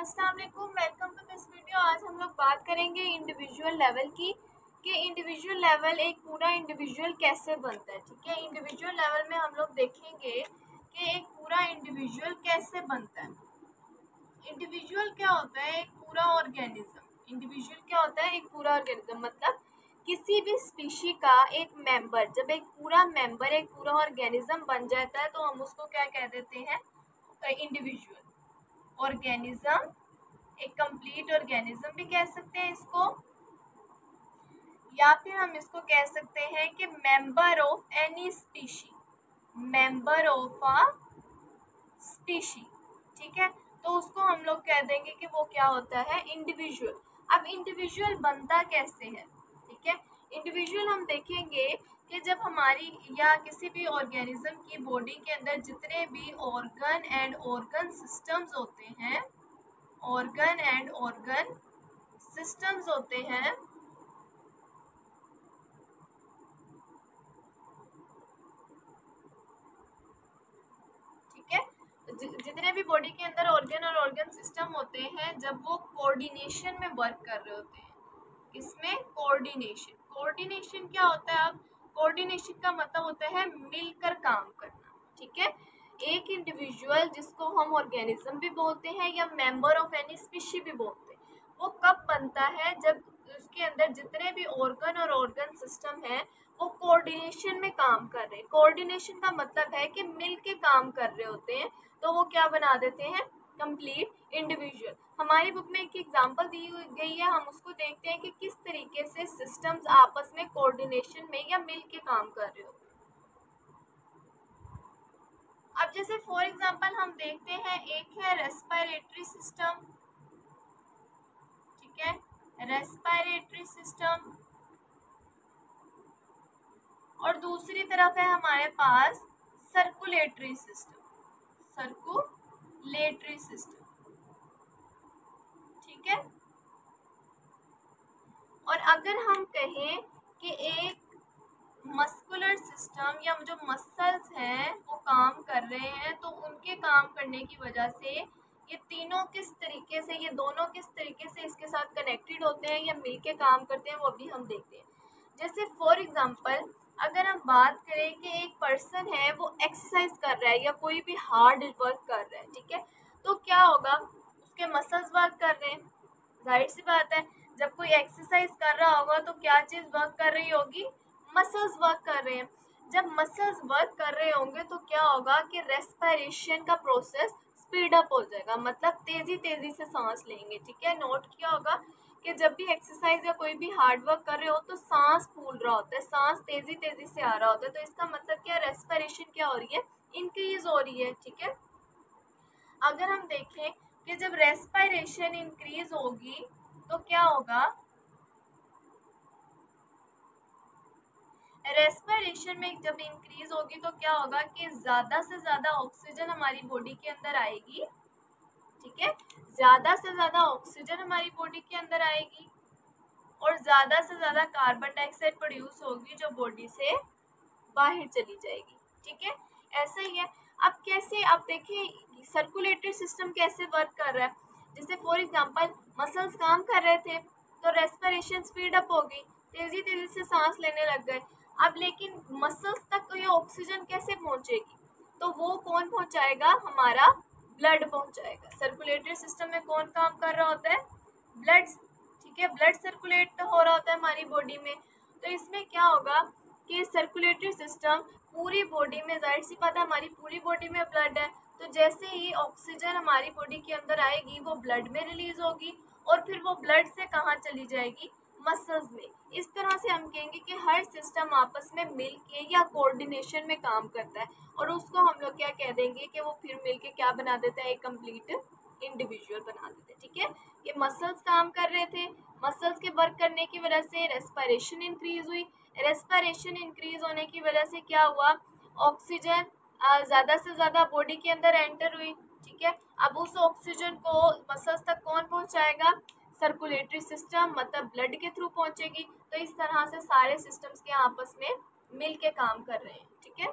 अस्सलाम वालेकुम, welcome to this video. आज हम लोग बात करेंगे इंडिविजुअल लेवल की कि इंडिविजुअल लेवल एक पूरा इंडिविजुअल कैसे बनता है। ठीक है, इंडिविजुअल लेवल में हम लोग देखेंगे कि एक पूरा इंडिविजुअल कैसे बनता है। इंडिविजुअल क्या होता है? एक पूरा ऑर्गेनिज्म। इंडिविजुअल क्या होता है? एक पूरा ऑर्गेनिज्म मतलब किसी भी स्पीशी का एक मेंबर, जब एक पूरा मेंबर एक पूरा ऑर्गेनिज्म बन जाता है तो हम उसको क्या कह देते हैं? Individual organism. एक कंप्लीट ऑर्गेनिज्म भी कह सकते हैं इसको, या फिर हम इसको कह सकते हैं कि member of any species, member of a species. ठीक है, तो उसको हम लोग कह देंगे कि वो क्या होता है? इंडिविजुअल। अब इंडिविजुअल बनता कैसे है? ठीक है, इंडिविजुअल हम देखेंगे कि जब हमारी या किसी भी ऑर्गेनिज्म की बॉडी के अंदर जितने भी ऑर्गन एंड ऑर्गन सिस्टम्स होते हैं, ऑर्गन एंड ऑर्गन सिस्टम्स होते हैं, ठीक है, जितने भी बॉडी के अंदर ऑर्गन और ऑर्गन सिस्टम होते हैं, जब वो कोऑर्डिनेशन में वर्क कर रहे होते हैं, इसमें कोऑर्डिनेशन। कोऑर्डिनेशन क्या होता है? अब कोऑर्डिनेशन का मतलब होता है मिलकर काम करना। ठीक है, एक इंडिविजुअल जिसको हम ऑर्गेनिज्म भी बोलते हैं या मेंबर ऑफ एनी स्पीशी भी बोलते हैं, वो कब बनता है? जब उसके अंदर जितने भी ऑर्गन और ऑर्गन सिस्टम है वो कोऑर्डिनेशन में काम कर रहे हैं। कोऑर्डिनेशन का मतलब है कि मिल के काम कर रहे होते हैं, तो वो क्या बना देते हैं? Complete individual. हमारी बुक में एक एग्जांपल दी गई है, हम उसको देखते हैं कि किस तरीके से सिस्टम्स आपस में कोऑर्डिनेशन में या मिल के काम कर रहे होते हैं। अब जैसे फॉर एग्जांपल हम देखते हैं, एक है रेस्पिरेटरी सिस्टम, ठीक है, रेस्पिरेटरी सिस्टम, और दूसरी तरफ है हमारे पास सर्कुलेटरी सिस्टम, सर्कुलेटरी सिस्टम। ठीक है, और अगर हम कहें कि एक मस्कुलर सिस्टम या जो मसल्स हैं वो काम कर रहे हैं, तो उनके काम करने की वजह से ये तीनों किस तरीके से, ये दोनों किस तरीके से इसके साथ कनेक्टेड होते हैं या मिलके काम करते हैं, वो अभी हम देखते हैं। जैसे फॉर एग्जांपल अगर हम बात करें कि एक पर्सन है वो एक्सरसाइज कर रहा है या कोई भी हार्ड वर्क कर रहा है, ठीक है, तो क्या होगा? उसके मसल्स वर्क कर रहे हैं, जाहिर सी बात है। जब कोई एक्सरसाइज कर रहा होगा तो क्या चीज़ वर्क कर रही होगी? मसल्स वर्क कर रहे हैं। जब मसल्स वर्क कर रहे होंगे तो क्या होगा कि रेस्पिरेशन का प्रोसेस स्पीड अप हो जाएगा, मतलब तेजी तेजी से सांस लेंगे। ठीक है, नोट किया होगा कि जब भी एक्सरसाइज या कोई भी हार्ड वर्क कर रहे हो तो सांस फूल रहा होता है, सांस तेजी तेजी से आ रहा होता है, तो इसका मतलब क्या? रेस्पिरेशन क्या हो रही है? इंक्रीज हो रही है। ठीक है, अगर हम देखें कि जब रेस्पिरेशन इंक्रीज होगी तो क्या होगा? रेस्पिरेशन में जब इंक्रीज होगी तो क्या होगा कि ज़्यादा से ज़्यादा ऑक्सीजन हमारी बॉडी के अंदर आएगी। ठीक है, ज़्यादा से ज़्यादा ऑक्सीजन हमारी बॉडी के अंदर आएगी और ज़्यादा से ज़्यादा कार्बन डाइऑक्साइड प्रोड्यूस होगी जो बॉडी से बाहर चली जाएगी। ठीक है, ऐसा ही है। अब कैसे? अब देखिए सर्कुलेटरी सिस्टम कैसे वर्क कर रहा है। जैसे फॉर एग्जांपल मसल्स काम कर रहे थे तो रेस्पिरेशन स्पीड अप हो गई, तेजी तेजी से सांस लेने लग गए। अब लेकिन मसल्स तक ये ऑक्सीजन कैसे पहुंचेगी? तो वो कौन पहुंचाएगा? हमारा ब्लड पहुंचाएगा। सर्कुलेटरी सिस्टम में कौन काम कर रहा होता है? ब्लड। ठीक है, ब्लड सर्कुलेट हो रहा होता है हमारी बॉडी में। तो इसमें क्या होगा कि सर्कुलेटरी सिस्टम पूरी बॉडी में, जाहिर सी बात है हमारी पूरी बॉडी में ब्लड है, तो जैसे ही ऑक्सीजन हमारी बॉडी के अंदर आएगी वो ब्लड में रिलीज होगी और फिर वो ब्लड से कहाँ चली जाएगी? मसल्स में। इस तरह से हम कहेंगे कि हर सिस्टम आपस में मिल के या कोऑर्डिनेशन में काम करता है और उसको हम लोग क्या कह देंगे कि वो फिर मिल के क्या बना देता है? एक कंप्लीट इंडिविजुअल बना देते हैं। ठीक है, ये मसल्स काम कर रहे थे, मसल्स के वर्क करने की वजह से रेस्पिरेशन इंक्रीज हुई, रेस्पिरेशन इंक्रीज होने की वजह से क्या हुआ? ऑक्सीजन ज़्यादा से ज़्यादा बॉडी के अंदर एंटर हुई। ठीक है, अब उस ऑक्सीजन को मसल्स तक कौन पहुंचाएगा? सर्कुलेटरी सिस्टम, मतलब ब्लड के थ्रू पहुंचेगी। तो इस तरह से सारे सिस्टम्स के आपस में मिल के काम कर रहे हैं। ठीक है।